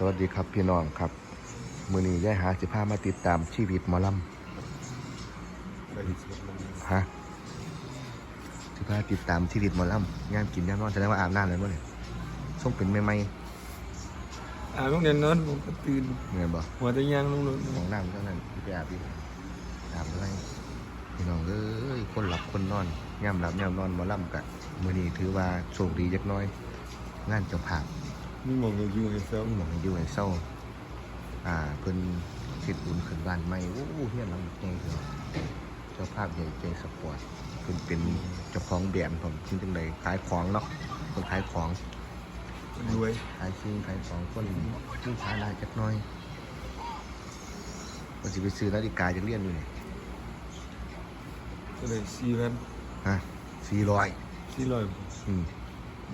สวัสดีครับพี่น้องครับมื้อนี้ย้ายหาสิพามาติดตามชีวิตหมอลำฮะสิพาติดตามชีวิตหมอลำงานกินงานนอนแสดงว่าอาบน้ำแล้วบ่เนี่ยส่งเป็นใหม่โรงเรียนนอนผมก็ตื่นๆเงี้ยบ่ หัวจะยังลงรถของน้ำเท่านั้นไปอาบดิอาบอะไรพี่น้องเอ้ยคนหลับคนนอนย่ำหลับย่ำนอนหมอลำกะมื้อนี้ถือว่าโชคดีจักหน้อยงานเจ้าภาพ มีหมองอยู่ให้เซล หมองอยู่ให้เศร้าเพิ่นคิดบุญขึ้นบ้านใหม่โอ้เฮียนหลังใหญ่เถอะเจ้าภาพใหญ่ใจสปอร์ตเพิ่นเป็นเจ้าของแบรนด์ผมเพิ่นจังได๋ขายของเนาะเพิ่นขายของ รวย ขายสิ่งขายของคนมีฐานะจักหน่อยว่าสิไปซื้อนาฬิกาจะเรียนอยู่นี่ ก็เลย4,000ฮะ400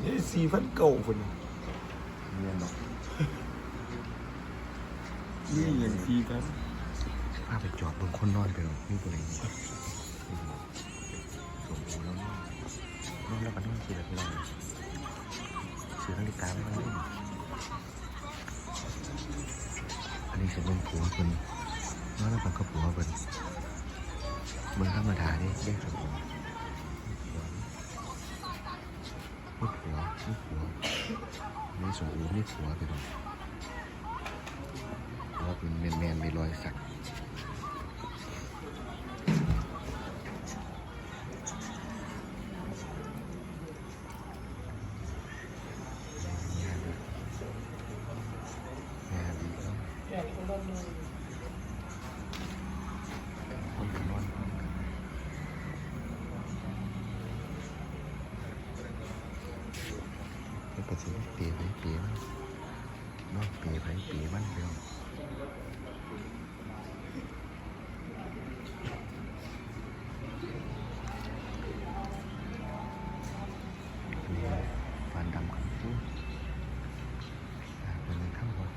นี่4,000เก่าคน เรียนดอก นี่อย่าง4,000พาไปจอดบนคนนอนไปหรอกนี่ตัวเองสมบูรณ์แล้วนอนแล้วก็นอนคือแบบนี้ซื้อนาฬิกาไม่ต้องเล่นอันนี้จะเป็นผัวเพิ่นนอนแล้วมันก็ผัวเพิ่นมึงธรรมดาดิแยกสมบูรณ์นี่ผัวนี่สมบูรณ์นี่ผัวไปหรอกเพราะว่าเป็นแมนมีรอยสักก็จะเปลี่ยนมันนอกเปลี่ยนมันเดียวฟันดำกันฟูเป็นข้างบน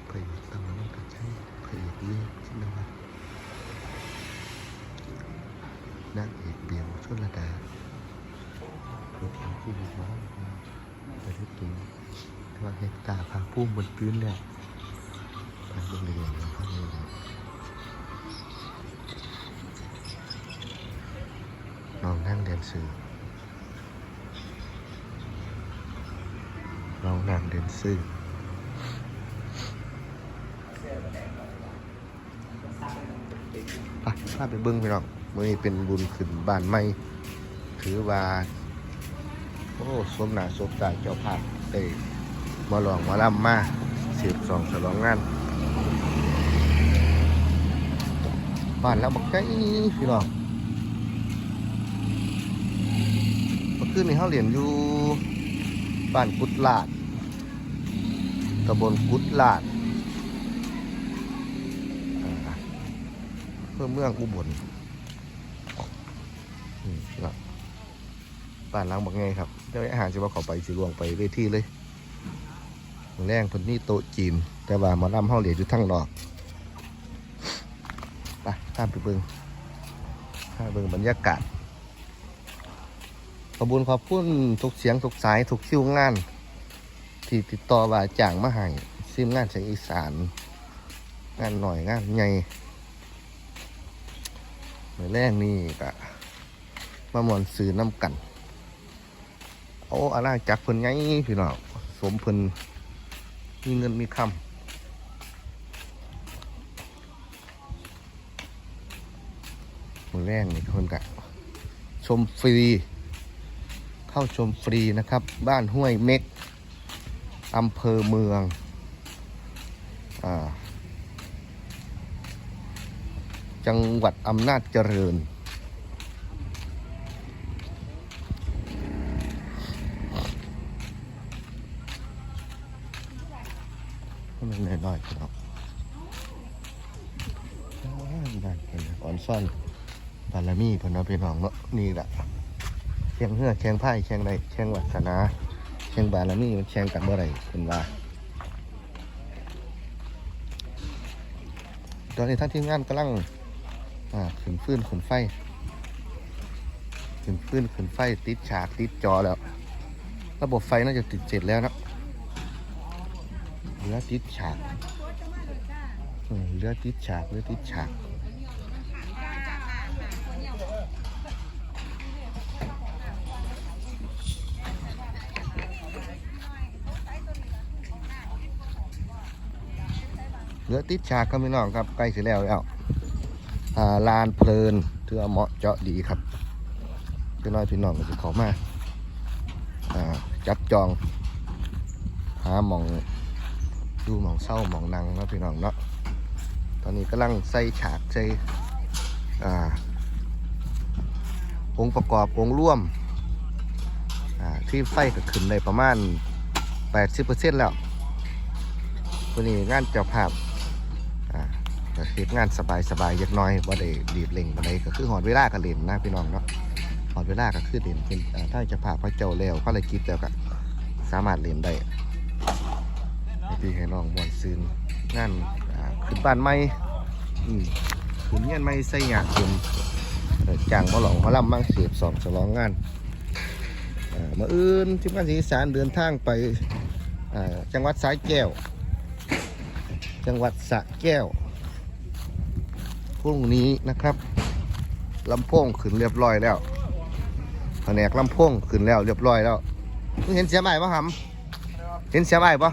เพยตั้งมันก็ใช่เพยเลือกที่เรานางเอกเบียวชลดาตัวเทียมที่ดีมากแต่ที่จริงว่าเหตุการณ์พาพุ่มบนพื้นเนี่ยพาลงเรียนแล้วพาเลยน้องนั่งเรียนสื่อน้องนั่งเรียนสื่อพาไปเบิ้งไปหรอกมื่อนี้เป็นบุญขึ้นบ้านใหม่ถือว่าโอ้สมหนาสมตาเจ้าภาพได้มาลองมาล่ำมา12ฉลองงานบ้านแล้วบักไก่พี่น้องเมื่อคืนนี้เขาเรียนอยู่บ้านกุดลาดตำบลกุดลาดเพื่อเมืองอุบลบ้านล้างบักไงครับเจ้าอาหารจะมาขอไปสิลวงไปเวทีเลยแรงคนนี้โต๊ะจีนแต่ว่ามาล่ำห้องเหลียอยู่ทั้งนอกไปข้ามไปเบิ้งบรรยากาศขอบคุณขอบคุณทุกเสียงทุกสายทุกคิวงานที่ติดต่อว่าจ้างมาให้ซิมงานเสียงอีสานงานหน่อยงานใหญ่แรงนี่ก็มามวนซื้อน้ำกันโอ้อาณาจักรเพิ่นไงพี่น้องสมเพิ่นมีเงินมีคำมื้อแรกนี่เพิ่นก็ชมฟรีเข้าชมฟรีนะครับบ้านห้วยเม็กอำเภอเมืองจังหวัดอำนาจเจริญมันน้อยๆครับอ่อนซ่อนบารมีพนักเป็นของเนาะนี่แหละแข่งเหือแข่งไพ่แข่งใดแข่งวัฒนาแข่งบารมีมันแข่งกันเมื่อไรเป็นว่าตอนนี้ท่านทีมงานกำลังขึ้นฟืนขนไฟ ขึ้นปืนขึ้นไฟติดฉากติดจอแล้วระบบไฟน่าจะติดเสร็จแล้วนะเหลือติดฉากเหลือติดฉากเหลือติดฉากเหลือติดฉากครับพี่น้องครับใกล้เสร็จแล้วลานเพลินเทือเหมาะเจาะดีครับพี่น้อยพี่น้องก็จะเข้ามาจับจองหาหมองดูหมองเศร้าหมองนังนะพี่น้องเนาะตอนนี้กำลังใส่ฉากใส่องค์ประกอบองค์ร่วมที่ไฟก็ขึ้นในประมาณ 80% แล้ววันนี้งานเจ้าภาพก็เฮ็ดงานสบายๆเล็กน้อยบ่ได้รีบเร่งบ่ได้ก็คือหอดเวลาก็เล่นนะพี่น้องเนาะหอดเวลาก็คือเล่นเป็นถ้าเจ้าภาพพระเจ้าแล้วภารกิจแล้วก็สามารถเล่นได้พี่ให้น้องม่วนซื่นงานขึ้นบ้านใหม่ขึ้นเฮียนใหม่ใส่หยาขึ้นจ้างหมอหลองหมอลำมั่งเสียบสองฉลองงานมื้ออื่นทีมงานอีสานเดินทางไปจังหวัดสระแก้วจังหวัดสระแก้วพรุ่งนี้นะครับลำโพงขึ้นเรียบร้อยแล้วแผนกลำโพงขึ้นแล้วเรียบร้อยแล้วเห็นเสียใหม่ปะหำเห็นเสียใหม่ปะ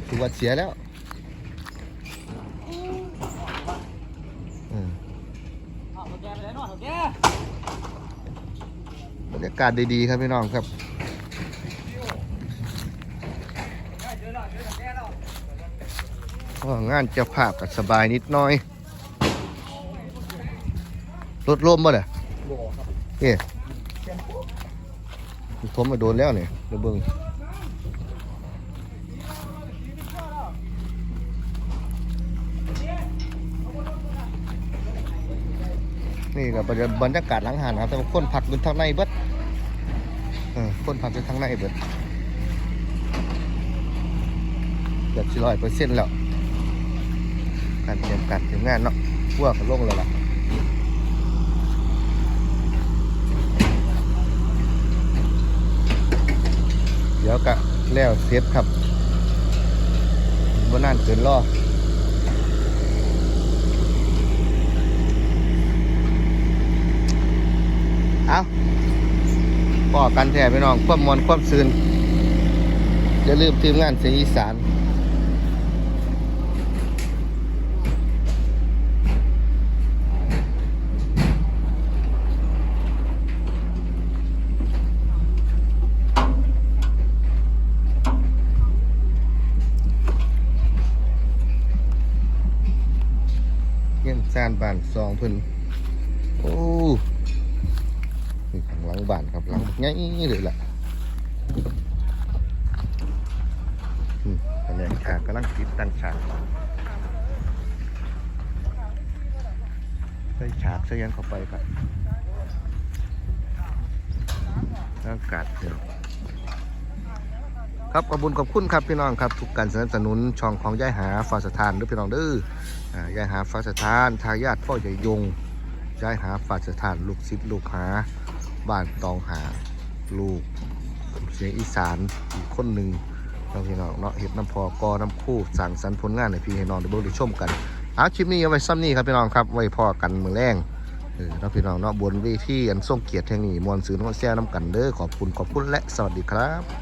ถือว่าเสียแล้วบรรยากาศดีๆครับพี่น้องครับงานเจ้าภาพกับสบายนิดหน่อยรถร่มบ่เนี่ยทมมาโดนแล้วเนี่ยเดี๋ยวเบิ่งนี่ก็บรรยากาศหลังหานครับแต่ว่าคนผักอยู่ทางในเบิดคนผักอยู่ทางในเบิดเกือบ100%แล้วการเตรียมงานเนาะพวกลงเลยล่ะเดี๋ยวกะแล้วเสร็จครับบ่นานเกินรอเอาพ่อกันแท้พี่น้องความมวลความซื่นอย่าลืมทีมงานเสียงอีสานเงี้ยซานบ้านซองเพิ่นโอ้นี่ข้างหลังบ้านครับหลังง่ายเลยล่ะอันนี้ฉากกำลังติดตั้งฉากใส่ฉากใส่ยังเข้าไปครับอากาศเดียวครับขอบคุณครับพี่น้องครับทุกการสนับสนุนช่องของย่ายหาฟ้าสถานด้วยพี่น้องเด้อย่ายหาฟ้าสถานทายาทพ่อใหญ่ยงย่ายหาฟ้าสถานลูกศิษย์ลูกหาบ้านตองหาลูกเสียงอีสานอีกคนหนึ่งเราพี่น้องเนาะเห็ดน้ำพอกอน้ำคู่สั่งสรรค์ผลงานให้พี่ให้น้องได้เบิ่งได้ชมกันคลิปนี้เอาไว้ซ้ำนี้ครับพี่น้องครับไว้พอกันมื้อแรงเราพี่น้องเนาะบนเวทีอันทรงเกียรติแห่งนี้มวลซื่นของแซ่น้ำกันเด้อขอบคุณและสวัสดีครับ